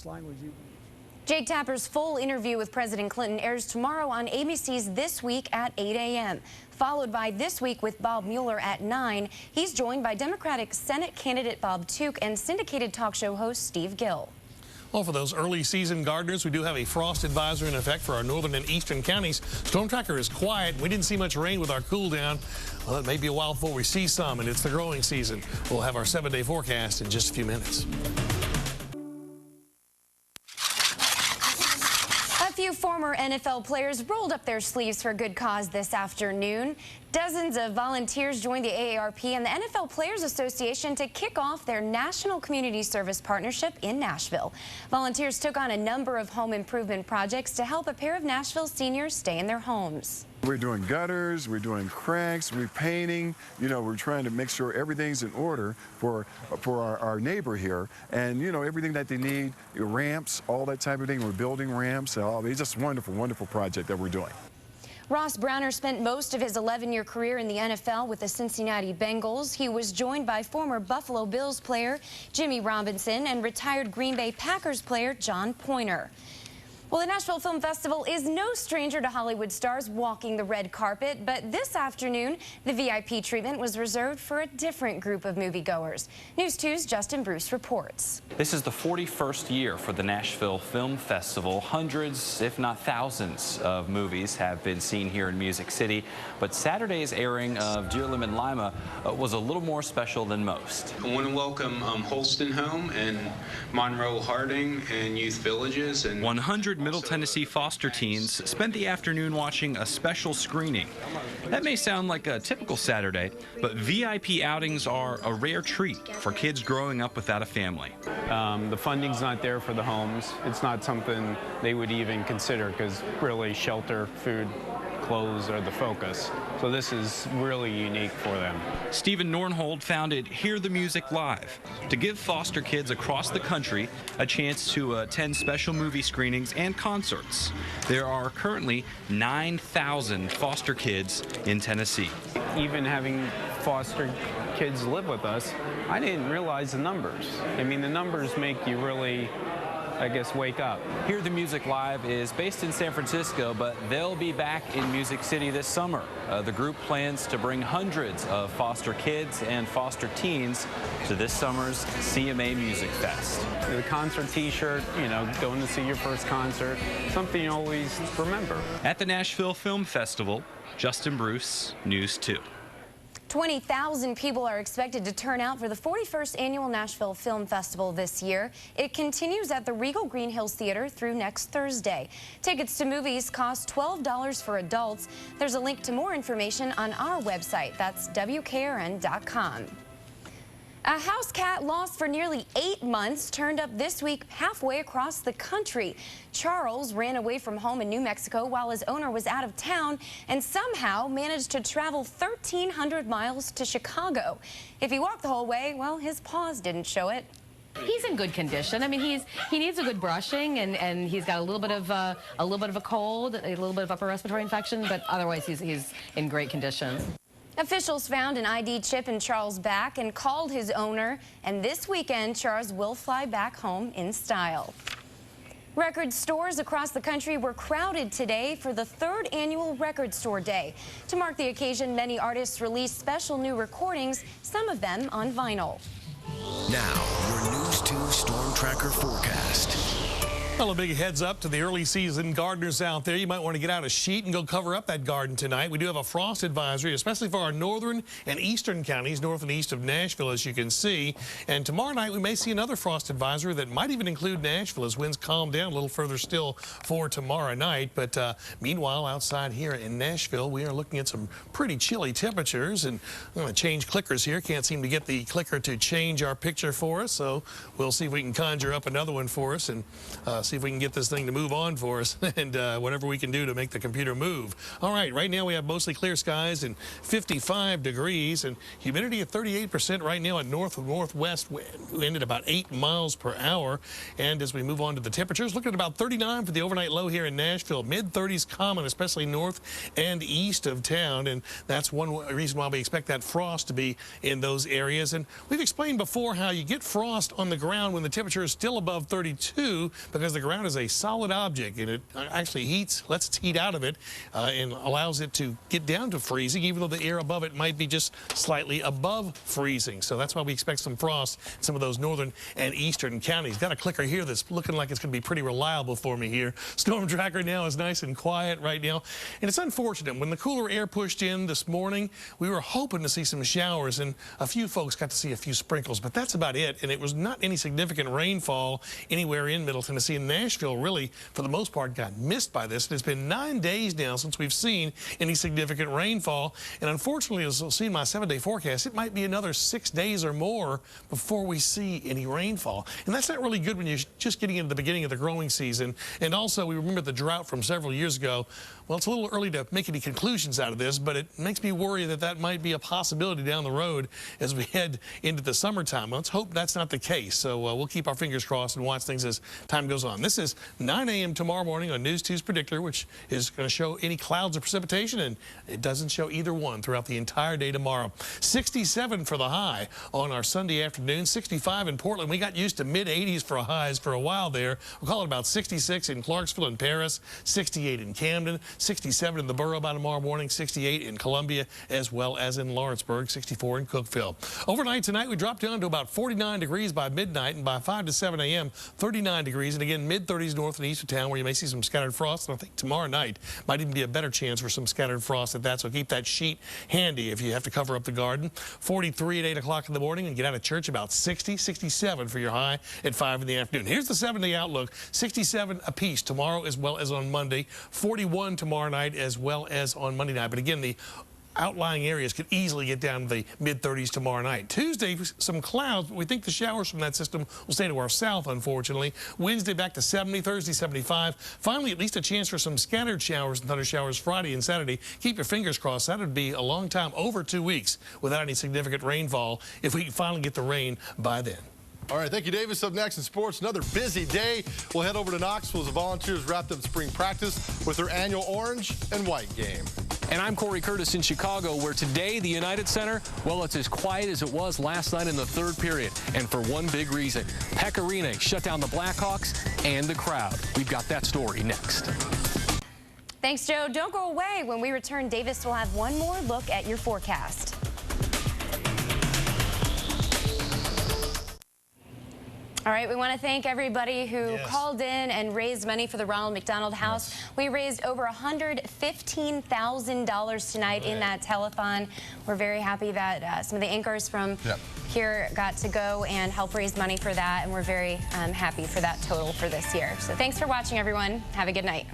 Line with you. Jake Tapper's full interview with President Clinton airs tomorrow on ABC's This Week at 8 a.m., followed by This Week with Bob Mueller at 9. He's joined by Democratic Senate candidate Bob Took and syndicated talk show host Steve Gill. Well, for those early season gardeners, we do have a frost advisory in effect for our northern and eastern counties. Storm tracker is quiet. We didn't see much rain with our cool down. Well, it may be a while before we see some, and it's the growing season. We'll have our 7-day forecast in just a few minutes. A few former NFL players rolled up their sleeves for a good cause this afternoon. Dozens of volunteers joined the AARP and the NFL Players Association to kick off their National Community Service Partnership in Nashville. Volunteers took on a number of home improvement projects to help a pair of Nashville seniors stay in their homes. We're doing gutters, we're doing cracks, repainting. You know, we're trying to make sure everything's in order for our neighbor here. And, you know, everything that they need, ramps, all that type of thing. We're building ramps. It's just a wonderful, wonderful project that we're doing. Ross Browner spent most of his 11-year career in the NFL with the Cincinnati Bengals. He was joined by former Buffalo Bills player Jimmy Robinson and retired Green Bay Packers player John Pointer. Well, the Nashville Film Festival is no stranger to Hollywood stars walking the red carpet, but this afternoon, the VIP treatment was reserved for a different group of moviegoers. News 2's Justin Bruce reports. This is the 41st year for the Nashville Film Festival. Hundreds, if not thousands, of movies have been seen here in Music City, but Saturday's airing of Dear Lemon Lima was a little more special than most. I want to welcome Holston Home and Monroe Harding and Youth Villages. And 100 Middle Tennessee foster teens spent the afternoon watching a special screening. That may sound like a typical Saturday, but VIP outings are a rare treat for kids growing up without a family. The funding's not there for the homes. It's not something they would even consider because really shelter, food, clothes are the focus. So this is really unique for them. Stephen Nornhold founded Hear the Music Live to give foster kids across the country a chance to attend special movie screenings and concerts. There are currently 9,000 foster kids in Tennessee. Even having foster kids live with us, I didn't realize the numbers. I mean, the numbers make you really, I guess, wake up. Hear the Music Live is based in San Francisco, but they'll be back in Music City this summer. The group plans to bring hundreds of foster kids and foster teens to this summer's CMA Music Fest. The concert t-shirt, you know, going to see your first concert, something you always remember. At the Nashville Film Festival, Justin Bruce, News 2. 20,000 people are expected to turn out for the 41st Annual Nashville Film Festival this year. It continues at the Regal Green Hills Theater through next Thursday. Tickets to movies cost $12 for adults. There's a link to more information on our website. That's WKRN.com. A house cat lost for nearly 8 months turned up this week halfway across the country. Charles ran away from home in New Mexico while his owner was out of town and somehow managed to travel 1,300 miles to Chicago. If he walked the whole way, well, his paws didn't show it. He's in good condition. I mean, he needs a good brushing, and he's got a little bit of a cold, a little bit of upper respiratory infection, but otherwise he's in great condition. Officials found an ID chip in Charles' back and called his owner, and this weekend Charles will fly back home in style. Record stores across the country were crowded today for the 3rd annual Record Store Day. To mark the occasion, many artists released special new recordings, some of them on vinyl. Now, your News 2 Storm Tracker forecast. Well, a big heads up to the early season gardeners out there. You might want to get out a sheet and go cover up that garden tonight. We do have a frost advisory, especially for our northern and eastern counties, north and east of Nashville, as you can see. And tomorrow night, we may see another frost advisory that might even include Nashville as winds calm down a little further still for tomorrow night. But meanwhile, outside here in Nashville, we are looking at some pretty chilly temperatures. And I'm going to change clickers here. Can't seem to get the clicker to change our picture for us. So we'll see if we can conjure up another one for us and see if we can get this thing to move on for us and whatever we can do to make the computer move. All right, right now we have mostly clear skies and 55 degrees and humidity at 38% right now at northwest wind at about 8 miles per hour. And as we move on to the temperatures, look at about 39 for the overnight low here in Nashville. Mid-30s common, especially north and east of town. And that's one reason why we expect that frost to be in those areas. And we've explained before how you get frost on the ground when the temperature is still above 32 because the ground is a solid object and it actually lets its heat out of it and allows it to get down to freezing, even though the air above it might be just slightly above freezing. So that's why we expect some frost in some of those northern and eastern counties. Got a clicker here that's looking like it's going to be pretty reliable for me here. Storm tracker now is nice and quiet right now. And it's unfortunate. When the cooler air pushed in this morning, we were hoping to see some showers, and a few folks got to see a few sprinkles, but that's about it. And it was not any significant rainfall anywhere in Middle Tennessee. And Nashville really, for the most part, got missed by this. And it's been 9 days now since we've seen any significant rainfall. And unfortunately, as you'll see in my 7-day forecast, it might be another 6 days or more before we see any rainfall. And that's not really good when you're just getting into the beginning of the growing season. And also, we remember the drought from several years ago. Well, it's a little early to make any conclusions out of this, but it makes me worry that that might be a possibility down the road as we head into the summertime. Let's hope that's not the case. So we'll keep our fingers crossed and watch things as time goes on. This is 9 a.m. tomorrow morning on News 2's Predictor, which is going to show any clouds or precipitation, and it doesn't show either one throughout the entire day tomorrow. 67 for the high on our Sunday afternoon, 65 in Portland. We got used to mid-80s for highs for a while there. We'll call it about 66 in Clarksville and Paris, 68 in Camden, 67 in the borough by tomorrow morning, 68 in Columbia, as well as in Lawrenceburg, 64 in Cookeville. Overnight tonight, we drop down to about 49 degrees by midnight, and by 5 to 7 a.m., 39 degrees, and again, mid-30s north and east of town, where you may see some scattered frost. And I think tomorrow night might even be a better chance for some scattered frost at that, so keep that sheet handy if you have to cover up the garden. 43 at 8 o'clock in the morning, and get out of church about 60, 67 for your high at 5 in the afternoon. Here's the 7-day outlook. 67 apiece tomorrow as well as on Monday. 41 tomorrow night as well as on Monday night. But again, the outlying areas could easily get down to the mid-30s tomorrow night. Tuesday, some clouds, but we think the showers from that system will stay to our south, unfortunately. Wednesday, back to 70, Thursday, 75. Finally, at least a chance for some scattered showers and thunder showers Friday and Saturday. Keep your fingers crossed. That would be a long time, over 2 weeks, without any significant rainfall, if we can finally get the rain by then. All right, thank you, Davis. Up next in sports, another busy day. We'll head over to Knoxville as the Volunteers wrapped up spring practice with their annual orange and white game. And I'm Corey Curtis in Chicago, where today the United Center, well, it's as quiet as it was last night in the third period. And for one big reason, Peck Arena shut down the Blackhawks and the crowd. We've got that story next. Thanks, Joe. Don't go away. When we return, Davis will have one more look at your forecast. All right, we want to thank everybody who called in and raised money for the Ronald McDonald House. We raised over $115,000 tonight in that telethon. We're very happy that some of the anchors from here got to go and help raise money for that, and we're very happy for that total for this year. So thanks for watching, everyone. Have a good night.